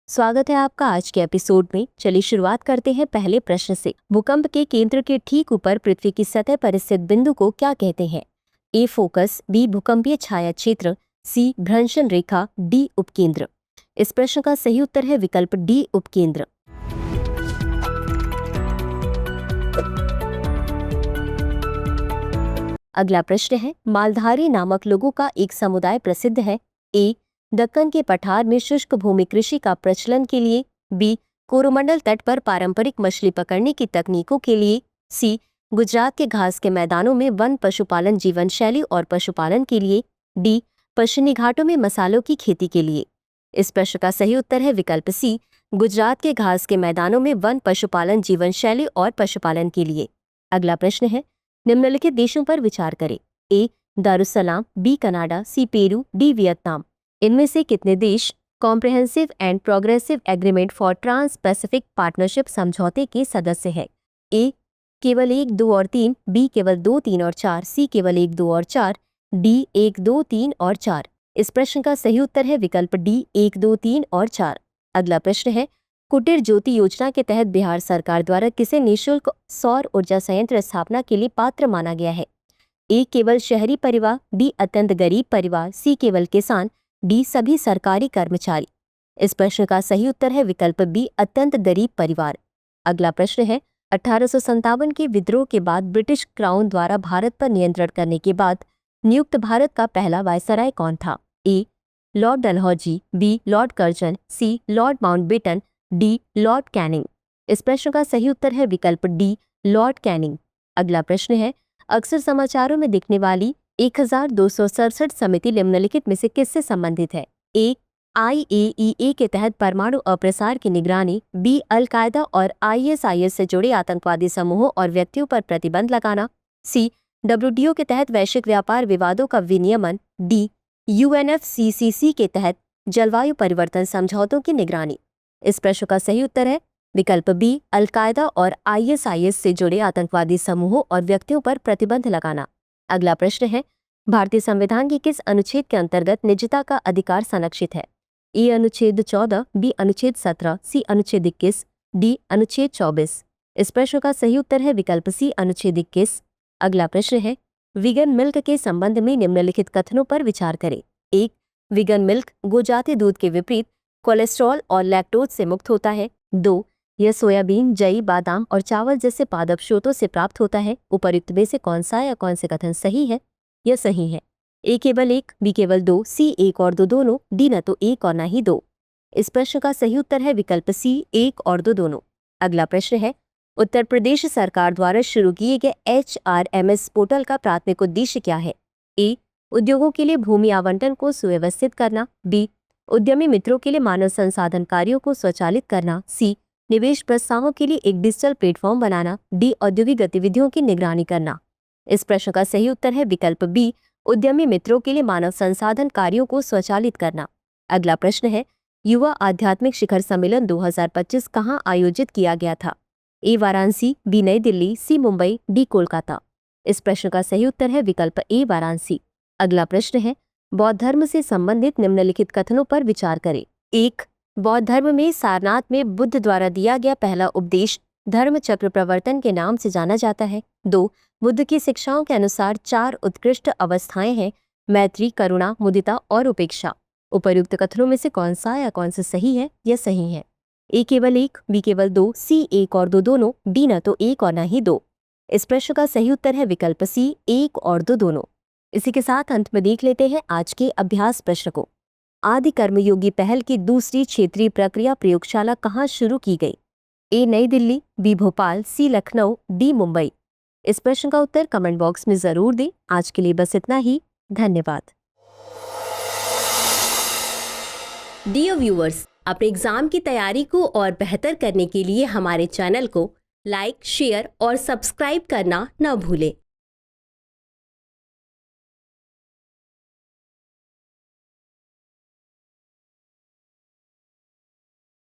स्वागत है आपका आज के एपिसोड में। चलिए शुरुआत करते हैं पहले प्रश्न से। भूकंप के केंद्र के ठीक ऊपर पृथ्वी की सतह पर स्थित बिंदु को क्या कहते हैं? ए फोकस, बी भूकंपीय छाया क्षेत्र, सी भ्रंशन रेखा, डी उपकेंद्र। इस प्रश्न का सही उत्तर है विकल्प डी उपकेंद्र। अगला प्रश्न है, मालधारी नामक लोगों का एक समुदाय प्रसिद्ध है। ए दक्कन के पठार में शुष्क भूमि कृषि का प्रचलन के लिए, बी कोरोमंडल तट पर पारंपरिक मछली पकड़ने की तकनीकों के लिए, सी गुजरात के घास के मैदानों में वन पशुपालन जीवन शैली और पशुपालन के लिए, डी पश्चिमी घाटों में मसालों की खेती के लिए। इस प्रश्न का सही उत्तर है विकल्प सी, गुजरात के घास के मैदानों में वन पशुपालन जीवन शैली और पशुपालन के लिए। अगला प्रश्न है, निम्नलिखित देशों पर विचार करें। A Darussalam, B Canada, C Peru, D Vietnam. इनमें से कितने देश comprehensive and progressive agreement for trans pacific partnership समझौते के सदस्य हैं? ए केवल 1, 2 और 3, बी केवल 2, 3 और 4, सी केवल 1, 2 और 4, डी 1, 2, 3 और 4। इस प्रश्न का सही उत्तर है विकल्प डी 1, 2, 3 और 4। अगला प्रश्न है, कुटीर ज्योति योजना के तहत बिहार सरकार द्वारा किसे निःशुल्क सौर ऊर्जा संयंत्र स्थापना के लिए पात्र माना गया है? ए केवल शहरी परिवार, बी अत्यंत गरीब परिवार, सी केवल किसान, डी सभी सरकारी कर्मचारी। इस प्रश्न का सही उत्तर है विकल्प बी अत्यंत गरीब परिवार। अगला प्रश्न है, 1857 के विद्रोह के बाद ब्रिटिश क्राउन द्वारा भारत पर नियंत्रण करने के बाद नियुक्त भारत का पहला वायसराय कौन था? A Lord Dalhousie, B Lord Curzon, C Lord Mountbatten, D Lord Canning. इस प्रश्न का सही उत्तर है विकल्प डी लॉर्ड कैनिंग। अगला प्रश्न है, अक्सर समाचारों में दिखने वाली 1267 समिति निम्नलिखित में से किससे संबंधित है? ए IAEA के तहत परमाणु अप्रसार की निगरानी, बी अल कायदा और ISIS से जुड़े आतंकवादी समूहों और व्यक्तियों पर प्रतिबंध लगाना, सी WTO के तहत वैश्विक व्यापार विवादों का विनियमन, डी UNFCCC के तहत जलवायु परिवर्तन समझौतों की निगरानी। इस प्रश्न का सही उत्तर है विकल्प बी अल कायदा और ISIS से जुड़े आतंकवादी समूहों और व्यक्तियों पर प्रतिबंध लगाना। अगला प्रश्न है, भारतीय संविधान के किस अनुच्छेद के अंतर्गत निजता का अधिकार संरक्षित है? ए अनुच्छेद 14, बी अनुच्छेद 17, सी अनुच्छेद 21, डी अनुच्छेद 24। इस प्रश्न का सही उत्तर है विकल्प सी अनुच्छेद 21। अगला प्रश्न है, वीगन मिल्क के संबंध में निम्नलिखित कथनों पर विचार करें। 1. वीगन मिल्क गोजाति दूध के विपरीत कोलेस्ट्रॉल और लैक्टोज से मुक्त होता है। 2. यह सोयाबीन, जई, बादाम और चावल जैसे पादप स्रोतों से प्राप्त होता है। उपर्युक्त में से कौन सा या कौन से कथन सही है? यह सही है। ए केवल 1, बी केवल 2, सी 1 और 2 दोनों, डी न तो 1 और न ही 2। इस प्रश्न का सही उत्तर है विकल्प सी 1 और 2 दोनों। अगला प्रश्न है, उत्तर प्रदेश सरकार द्वारा शुरू किए गए HRMS पोर्टल का प्राथमिक उद्देश्य क्या है? ए उद्योगों के लिए भूमि आवंटन को सुव्यवस्थित करना, बी उद्यमी मित्रों के लिए मानव संसाधन कार्यों को स्वचालित करना, सी निवेश प्रस्तावों के लिए एक डिजिटल प्लेटफॉर्म बनाना, डी औद्योगिक गतिविधियों की निगरानी करना। इस प्रश्न का सही उत्तर है विकल्प बी उद्यमी मित्रों के लिए मानव संसाधन कार्यों को स्वचालित करना। अगला प्रश्न है, युवा आध्यात्मिक शिखर सम्मेलन 2025 कहाँ आयोजित किया गया था? ए वाराणसी, बी नई दिल्ली, सी मुंबई, डी कोलकाता। इस प्रश्न का सही उत्तर है विकल्प ए वाराणसी। अगला प्रश्न है, बौद्ध धर्म से संबंधित निम्नलिखित कथनों पर विचार करें। 1. बौद्ध धर्म में सारनाथ में बुद्ध द्वारा दिया गया पहला उपदेश धर्म चक्र प्रवर्तन के नाम से जाना जाता है। 2. बुद्ध की शिक्षाओं के अनुसार 4 उत्कृष्ट अवस्थाएं हैं, मैत्री, करुणा, मुदिता और उपेक्षा। उपर्युक्त कथनों में से कौन सा या कौन सा सही है? यह सही है। ए केवल 1, बी केवल 2, सी 1 और 2 दोनों, डी न तो 1 और न ही 2। इस प्रश्न का सही उत्तर है विकल्प सी 1 और 2 दोनों। इसी के साथ अंत में देख लेते हैं आज के अभ्यास प्रश्न को। आदि कर्मयोगी पहल की दूसरी क्षेत्रीय प्रक्रिया प्रयोगशाला कहाँ शुरू की गई? ए नई दिल्ली, बी भोपाल, सी लखनऊ, डी मुंबई। इस प्रश्न का उत्तर कमेंट बॉक्स में जरूर दें। आज के लिए बस इतना ही। धन्यवाद। डियर व्यूअर्स, अपने एग्जाम की तैयारी को और बेहतर करने के लिए हमारे चैनल को लाइक, शेयर और सब्सक्राइब करना न भूलें।